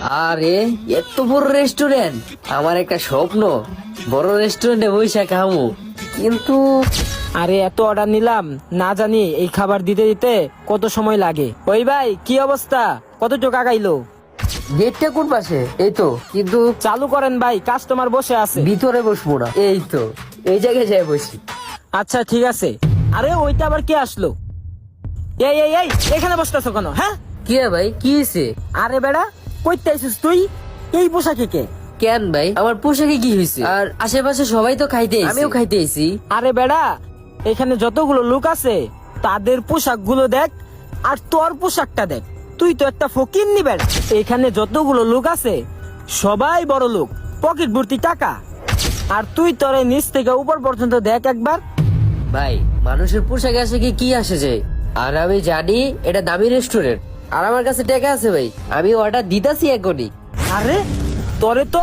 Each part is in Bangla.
আরে এত বড় রেস্টুরেন্ট, আমার একটা স্বপ্ন বড় রেস্টুরেন্টে বসে খামু, কিন্তু আরে এত অর্ডার নিলাম, না জানি এই খাবার দিতে দিতে কত সময় লাগে। ওই ভাই, কি অবস্থা? কত টাকা গাইলো? গেটটা কোন পাশে? এই তো, কিন্তু চালু করেন ভাই, কাস্টমার বসে আছে। ভিতরে বসবো না, এই তো এই জায়গায় যাই বসি। আচ্ছা ঠিক আছে। আরে ওইটা আবার কে আসলো? এই এই এই, এখানে বসতেছো কেন? হ্যাঁ, কি রে ভাই, কি হয়েছে? আরে বেড়া, কইতে আইছিস তুই এই পোশাকে? কে? কেন ভাই, আমার পোশাকে কি হয়েছে? আর আশেপাশে সবাই তো খাইতে আইছে, আমিও খাইতে আইছি। আরে বেড়া, এখানে যতগুলো লোক আছে তাদের পোশাক গুলো দেখ, আর তোর পোশাকটা দেখ। তুই তো একটা ফকির নি বেড়া। এখানে যতগুলো লোক আছে সবাই বড় লোক, পকেট ভর্তি টাকা। আর তুই তোর এই নিচ থেকে উপর পর্যন্ত দেখ একবার। ভাই, মানুষের পোশাকে আসে কি আসে যায়? আর আমি জানি এটা দামি রেস্টুরেন্ট, আর আমার কাছে টাকা আছে ভাই, আমি অর্ডার দিতাছি এখনই। আরে তোরে তো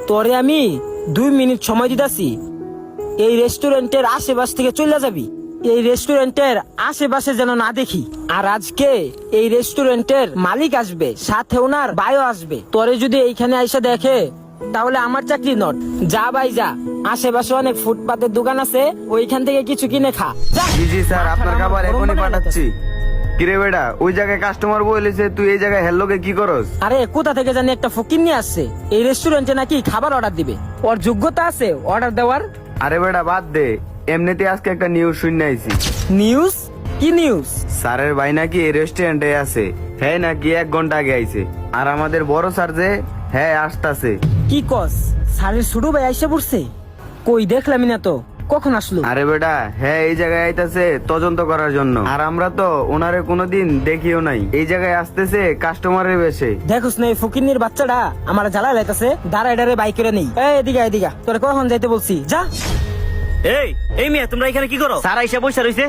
তোরে আমি 2 মিনিট সময় দিতাছি, এই রেস্টুরেন্টের আশেপাশ থেকে চলে যাবি। এই রেস্টুরেন্টের আশেপাশে যেন না দেখি। আর আজকে এই রেস্টুরেন্টের মালিক আসবে, সাথে ওনার ভাইও আসবে। তোরে যদি এইখানে আইসা দেখে তাহলে আমার চাকরি নট। যা ভাই যা, আশেপাশে অনেক ফুটপাতের দোকান আছে, ওইখান থেকে কিছু কিনে খা। যা। জি জি স্যার, আপনার খাবার গরম এখনই বানায় পাঠাচ্ছি। কিরে বেটা, ওই জায়গায় কাস্টমার বলেছে, তুই এই জায়গায় হ্যালোকে কি করস? আরে কোথা থেকে জানি একটা ফকির নিয়ে আসছে এই রেস্টুরেন্টে, নাকি খাবার অর্ডার দিবে। ওর যোগ্যতা আছে অর্ডার দেওয়ার? আরে বেটা বাদ দে, এমনিতে আজকে একটা নিউজ শুনে আইছি। নিউজ? কি নিউজ? স্যারের ভাই নাকি এই রেস্টুরেন্টে আছে, হ্যাঁ নাকি 1 ঘন্টা আগে আইছে। আর আমাদের বড় স্যার যে হ্যাঁ আসতাছে। কি কস? স্যারের ছোট ভাই আইসা পড়ছে? কই দেখলামই না তো, কখন আসলো? আরে বেটা হ্যাঁ এই জায়গায় আইতাছে তদন্ত করার জন্য, আর আমরা তো ওনারে কোনোদিন দেখিও নাই। এই জায়গায় আসতেছে কাস্টমারের বেশে। দেখোস না এই ফকিন্নির বাচ্চাটা আমার জ্বালা লাইতাছে। দাঁড়া, এডারে বাইক করে নেই। এই এদিকে এদিকে, তোরে কখন যাইতে বলছি? যা। এই এই মিয়া, তোমরা এখানে কি করো? স্যার আইসা বসে রইছে।